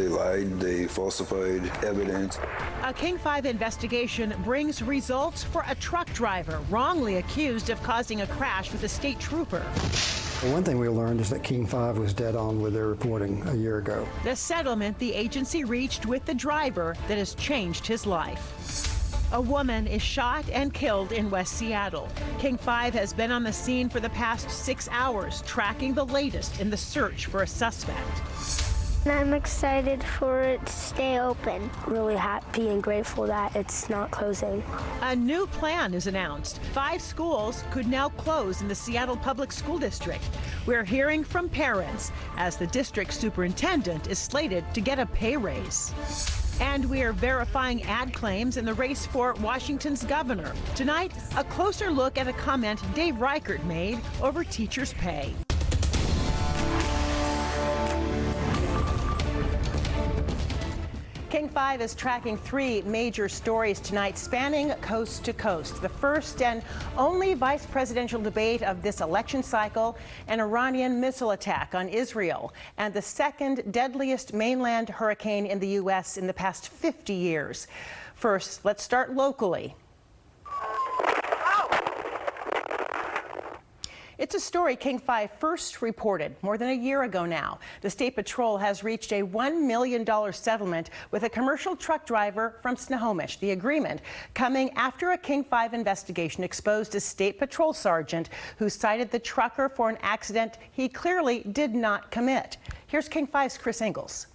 They lied, they falsified evidence. A King 5 investigation brings results for a truck driver wrongly accused of causing a crash with a state trooper. The one thing we learned is that King 5 was dead on with their reporting a year ago. The settlement the agency reached with the driver that has changed his life. A woman is shot and killed in West Seattle. King 5 has been on the scene for the past 6 hours, tracking the latest in the search for a suspect. I'm excited for it to stay open. Really happy and grateful that it's not closing. A new plan is announced. 5 schools could now close in the Seattle Public School District. We're hearing from parents as the district superintendent is slated to get a pay raise. And we are verifying ad claims in the race for Washington's governor. Tonight, a closer look at a comment Dave Reichert made over teachers' pay. King 5 is tracking 3 major stories tonight, spanning coast to coast. The first and only vice presidential debate of this election cycle, an Iranian missile attack on Israel, and the second deadliest mainland hurricane in the U.S. in the past 50 years. First, let's start locally. It's a story King 5 first reported more than a year ago now. The State Patrol has reached a $1 million settlement with a commercial truck driver from Snohomish. The agreement coming after a King 5 investigation exposed a State Patrol sergeant who cited the trucker for an accident he clearly did not commit. Here's King 5's Chris Ingalls.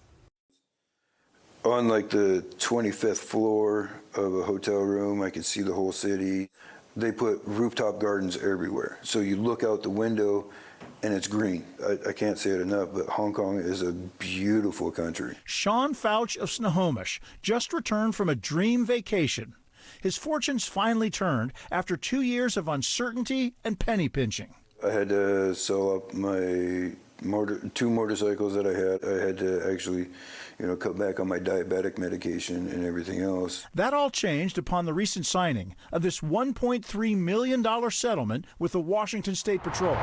On like the 25th floor of a hotel room, I could see the whole city. They put rooftop gardens everywhere. So you look out the window and it's green. I can't say it enough, but Hong Kong is a beautiful country. Sean Fouch of Snohomish just returned from a dream vacation. His fortunes finally turned after 2 years of uncertainty and penny pinching. I had to sell up my 2 motorcycles that I had. I had to actually, cut back on my diabetic medication and everything else. That all changed upon the recent signing of this $1.3 million settlement with the Washington State Patrol.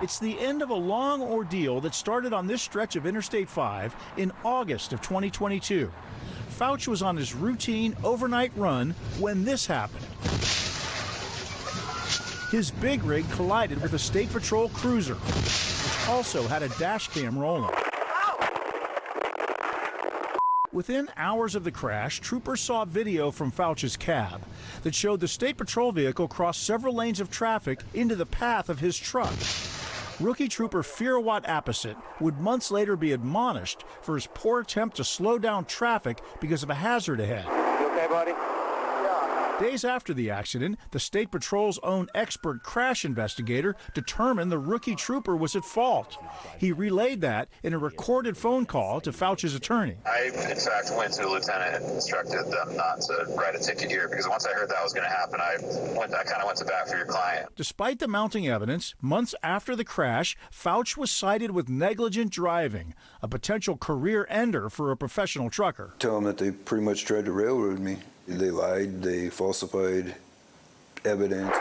It's the end of a long ordeal that started on this stretch of Interstate 5 in August of 2022. Fouch was on his routine overnight run when this happened. His big rig collided with a State Patrol cruiser, which also had a dash cam rolling. Within hours of the crash, troopers saw video from Fouch's cab that showed the State Patrol vehicle cross several lanes of traffic into the path of his truck. Rookie trooper Firawat Apposite would months later be admonished for his poor attempt to slow down traffic because of a hazard ahead. You okay, buddy? Days after the accident, the State Patrol's own expert crash investigator determined the rookie trooper was at fault. He relayed that in a recorded phone call to Fouch's attorney. I, in fact, went to the lieutenant and instructed them not to write a ticket here because once I heard that was going to happen, I kind of went to bat for your client. Despite the mounting evidence, months after the crash, Fouch was cited with negligent driving, a potential career ender for a professional trucker. Tell them that they pretty much tried to railroad me. They lied, they falsified evidence.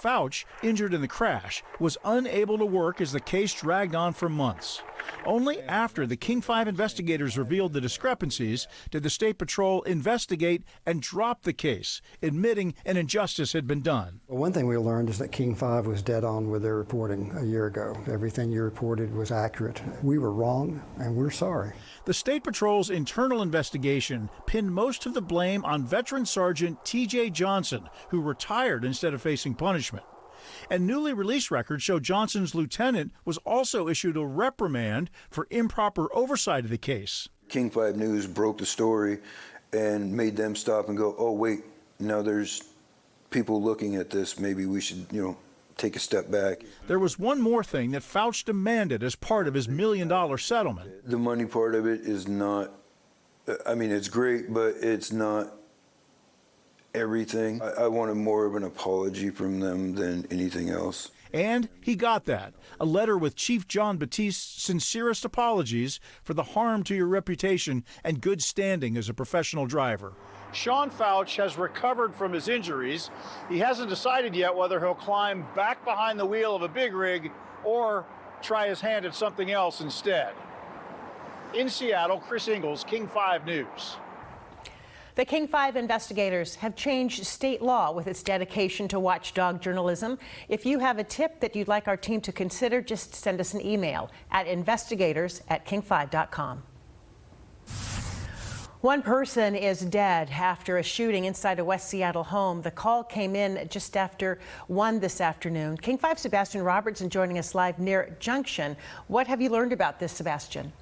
Fouch, injured in the crash, was unable to work as the case dragged on for months. Only after the King 5 investigators revealed the discrepancies did the State Patrol investigate and drop the case, admitting an injustice had been done. Well, one thing we learned is that King 5 was dead on with their reporting a year ago. Everything you reported was accurate. We were wrong, and we're sorry. The State Patrol's internal investigation pinned most of the blame on veteran Sergeant T.J. Johnson, who retired instead of facing punishment. And newly released records show Johnson's lieutenant was also issued a reprimand for improper oversight of the case. King 5 News broke the story and made them stop and go, oh, wait, now there's people looking at this. Maybe we should, take a step back. There was one more thing that Fouch demanded as part of his $1 million settlement. The money part of it is not, it's great, but it's not everything. I wanted more of an apology from them than anything else. And he got that. A letter with Chief John Batiste's sincerest apologies for the harm to your reputation and good standing as a professional driver. Sean Fouch has recovered from his injuries. He hasn't decided yet whether he'll climb back behind the wheel of a big rig or try his hand at something else instead. In Seattle, Chris Ingalls, King 5 News. The King 5 investigators have changed state law with its dedication to watchdog journalism. If you have a tip that you'd like our team to consider, just send us an email at investigators@king5.com. One person is dead after a shooting inside a West Seattle home. The call came in just after 1 this afternoon. King 5 Sebastian Robertson joining us live near Junction. What have you learned about this, Sebastian?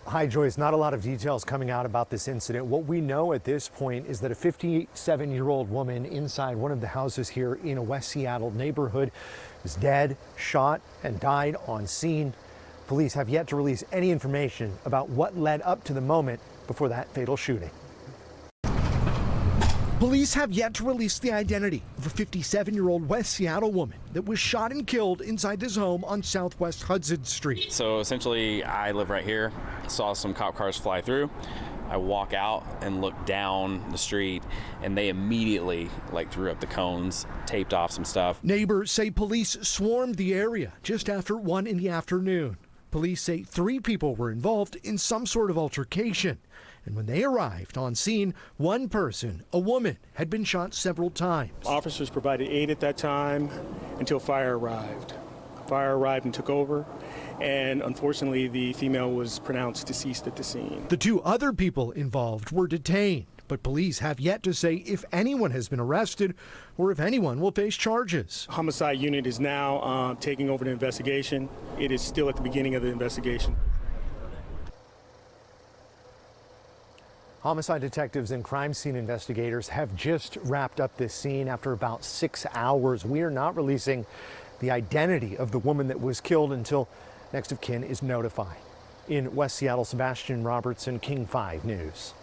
Hi, Joyce. Not a lot of details coming out about this incident. What we know at this point is that a 57-year-old woman inside one of the houses here in a West Seattle neighborhood is dead, shot, and died on scene. Police have yet to release any information about what led up to the moment before that fatal shooting. Police have yet to release the identity of a 57-year-old West Seattle woman that was shot and killed inside this home on Southwest Hudson Street. So essentially, I live right here, saw some cop cars fly through. I walk out and look down the street, and they immediately threw up the cones, taped off some stuff. Neighbors say police swarmed the area just after 1 in the afternoon. Police say 3 people were involved in some sort of altercation. And when they arrived on scene, one person, a woman, had been shot several times. Officers provided aid at that time until fire arrived. Fire arrived and took over, and unfortunately the female was pronounced deceased at the scene. The 2 other people involved were detained, but police have yet to say if anyone has been arrested or if anyone will face charges. Homicide unit is now taking over the investigation. It is still at the beginning of the investigation. Homicide detectives and crime scene investigators have just wrapped up this scene after about 6 hours. We are not releasing the identity of the woman that was killed until next of kin is notified. In West Seattle, Sebastian Robertson, King 5 News.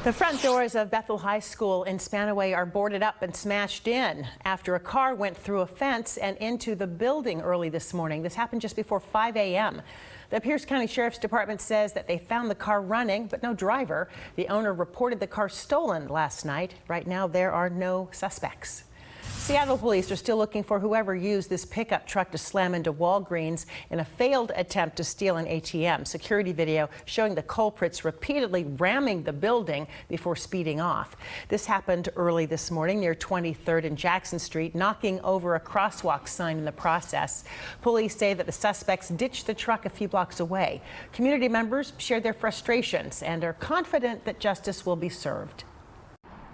The front doors of Bethel High School in Spanaway are boarded up and smashed in after a car went through a fence and into the building early this morning. This happened just before 5 a.m. The Pierce County Sheriff's Department says that they found the car running, but no driver. The owner reported the car stolen last night. Right now, there are no suspects. Seattle police are still looking for whoever used this pickup truck to slam into Walgreens in a failed attempt to steal an ATM. Security video showing the culprits repeatedly ramming the building before speeding off. This happened early this morning near 23rd and Jackson Street, knocking over a crosswalk sign in the process. Police say that the suspects ditched the truck a few blocks away. Community members shared their frustrations and are confident that justice will be served.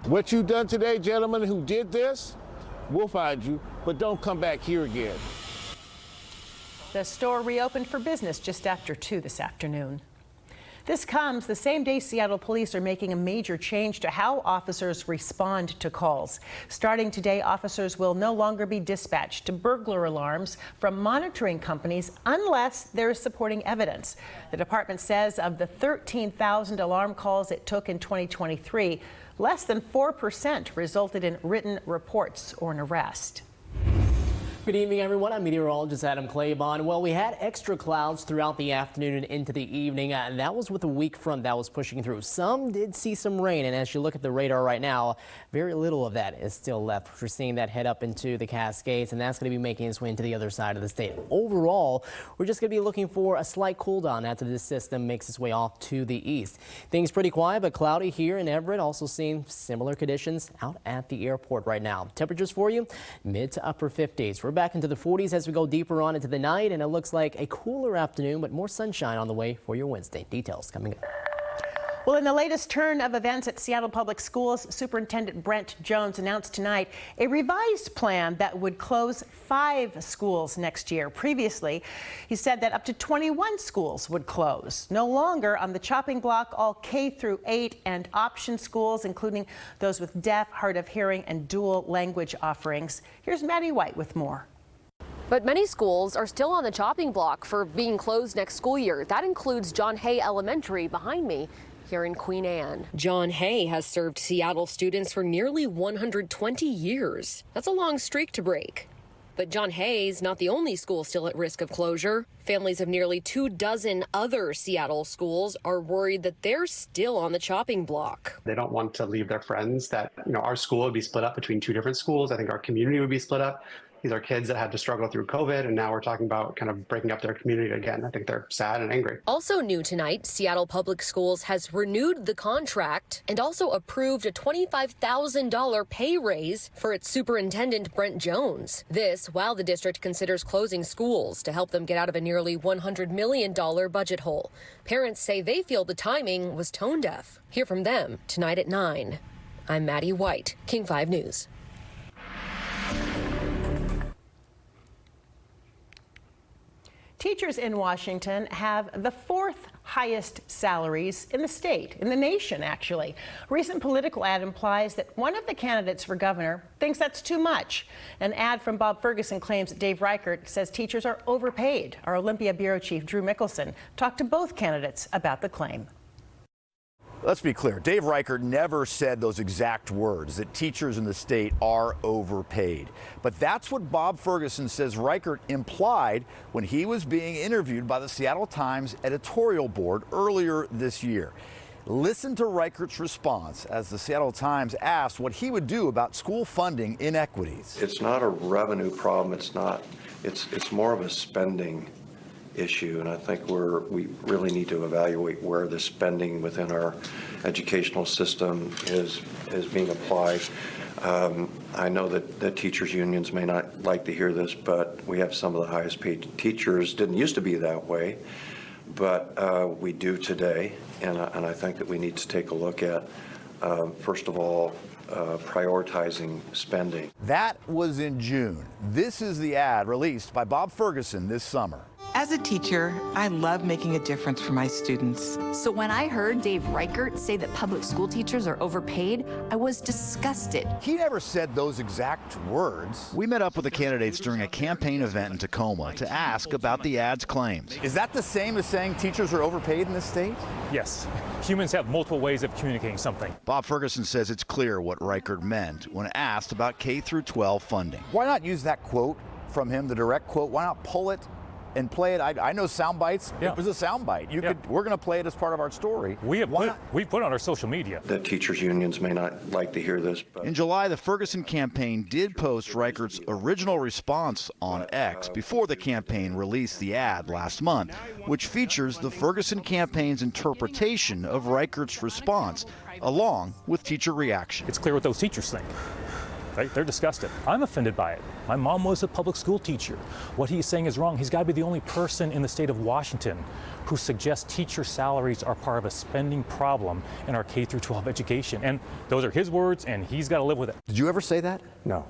What you've done today, gentlemen who did this, we'll find you, but don't come back here again. The store reopened for business just after 2 this afternoon. This comes the same day Seattle police are making a major change to how officers respond to calls. Starting today, officers will no longer be dispatched to burglar alarms from monitoring companies unless there is supporting evidence. The department says of the 13,000 alarm calls it took in 2023, less than 4% resulted in written reports or an arrest. Good evening, everyone. I'm meteorologist Adam Claybon. Well, we had extra clouds throughout the afternoon and into the evening, and that was with a weak front that was pushing through. Some did see some rain, and as you look at the radar right now, very little of that is still left. We're seeing that head up into the Cascades, and that's going to be making its way into the other side of the state. Overall, we're just going to be looking for a slight cool down after this system makes its way off to the east. Things pretty quiet, but cloudy here in Everett. Also seeing similar conditions out at the airport right now. Temperatures for you, mid to upper 50s. We're back into the 40s as we go deeper on into the night, and it looks like a cooler afternoon, but more sunshine on the way for your Wednesday. Details coming up. Well, in the latest turn of events at Seattle Public Schools, Superintendent Brent Jones announced tonight a revised plan that would close 5 schools next year. Previously, he said that up to 21 schools would close. No longer on the chopping block, all K through 8 and option schools, including those with deaf, hard of hearing, and dual language offerings. Here's Maddie White with more. But many schools are still on the chopping block for being closed next school year. That includes John Hay Elementary behind me here in Queen Anne. John Hay has served Seattle students for nearly 120 years. That's a long streak to break. But John Hay's not the only school still at risk of closure. Families of nearly 24 other Seattle schools are worried that they're still on the chopping block. They don't want to leave their friends, that our school would be split up between 2 different schools. I think our community would be split up. These are kids that had to struggle through COVID, and now we're talking about kind of breaking up their community again. I think they're sad and angry. Also new tonight, Seattle Public Schools has renewed the contract and also approved a $25,000 pay raise for its superintendent, Brent Jones. This while the district considers closing schools to help them get out of a nearly $100 million budget hole. Parents say they feel the timing was tone deaf. Hear from them tonight at 9. I'm Maddie White, King 5 News. Teachers in Washington have the fourth highest salaries in the state, in the nation, actually. A recent political ad implies that one of the candidates for governor thinks that's too much. An ad from Bob Ferguson claims that Dave Reichert says teachers are overpaid. Our Olympia bureau chief, Drew Mickelson, talked to both candidates about the claim. Let's be clear, Dave Reichert never said those exact words, that teachers in the state are overpaid. But that's what Bob Ferguson says Reichert implied when he was being interviewed by the Seattle Times editorial board earlier this year. Listen to Reichert's response as the Seattle Times asked what he would do about school funding inequities. It's not a revenue problem, it's more of a spending issue, and I think we really need to evaluate where the spending within our educational system is being applied. I know that teachers unions may not like to hear this, but we have some of the highest paid teachers. Didn't used to be that way, but we do today, and I think that we need to take a look at, first of all, prioritizing spending. That was in June. This is the ad released by Bob Ferguson this summer. As a teacher, I love making a difference for my students. So when I heard Dave Reichert say that public school teachers are overpaid, I was disgusted. He never said those exact words. We met up with the candidates during a campaign event in Tacoma to ask about the ad's claims. Is that the same as saying teachers are overpaid in this state? Yes. Humans have multiple ways of communicating something. Bob Ferguson says it's clear what Reichert meant when asked about K-12 funding. Why not use that quote from him, the direct quote? Why not pull it and play it? I know sound bites. Yeah. It was a sound bite. We're going to play it as part of our story. We put it on our social media. The teachers unions may not like to hear this, but in July, the Ferguson campaign did post Reichert's original response on X before the campaign released the ad last month, which features the Ferguson campaign's interpretation of Reichert's response, along with teacher reaction. It's clear what those teachers think. Right? They're disgusted. I'm offended by it. My mom was a public school teacher. What he's saying is wrong. He's got to be the only person in the state of Washington who suggests teacher salaries are part of a spending problem in our K-12 education. And those are his words, and he's got to live with it. Did you ever say that? No,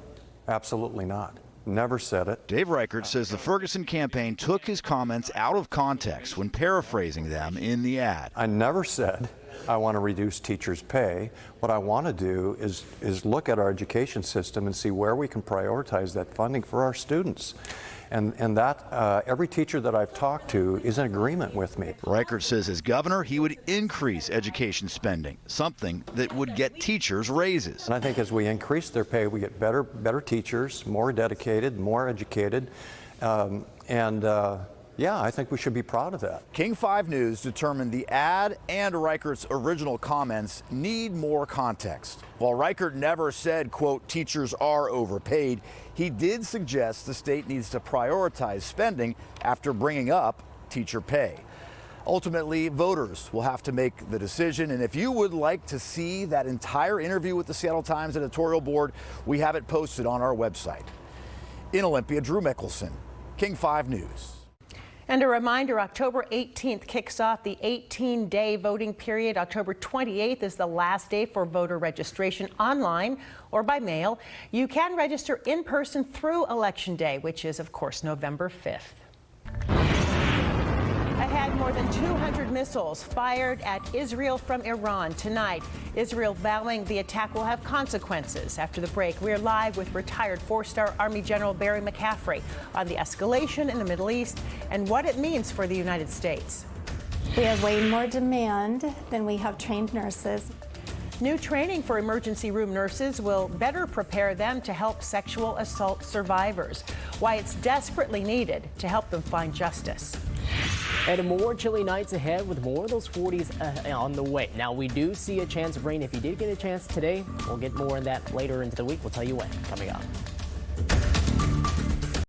absolutely not. Never said it. Dave Reichert says the Ferguson campaign took his comments out of context when paraphrasing them in the ad. I never said I want to reduce teachers' pay. What I want to do is look at our education system and see where we can prioritize that funding for our students. And that every teacher that I've talked to is in agreement with me. Reichert says as governor, he would increase education spending, something that would get teachers raises. And I think as we increase their pay, we get better teachers, more dedicated, more educated, yeah, I think we should be proud of that. King 5 News determined the ad and Reichert's original comments need more context. While Reichert never said, quote, teachers are overpaid, he did suggest the state needs to prioritize spending after bringing up teacher pay. Ultimately, voters will have to make the decision, and if you would like to see that entire interview with the Seattle Times editorial board, we have it posted on our website. In Olympia, Drew Mickelson, King 5 News. And a reminder, October 18th kicks off the 18-day voting period. October 28th is the last day for voter registration online or by mail. You can register in person through Election Day, which is, of course, November 5th. Ahead, more than 200 missiles fired at Israel from Iran tonight. Israel vowing the attack will have consequences. After the break, we're live with retired four-star Army General Barry McCaffrey on the escalation in the Middle East and what it means for the United States. We have way more demand than we have trained nurses. New training for emergency room nurses will better prepare them to help sexual assault survivors. Why it's desperately needed to help them find justice. And more chilly nights ahead with more of those 40s on the way. Now, we do see a chance of rain. If you did get a chance today, we'll get more on that later into the week. We'll tell you when. Coming up.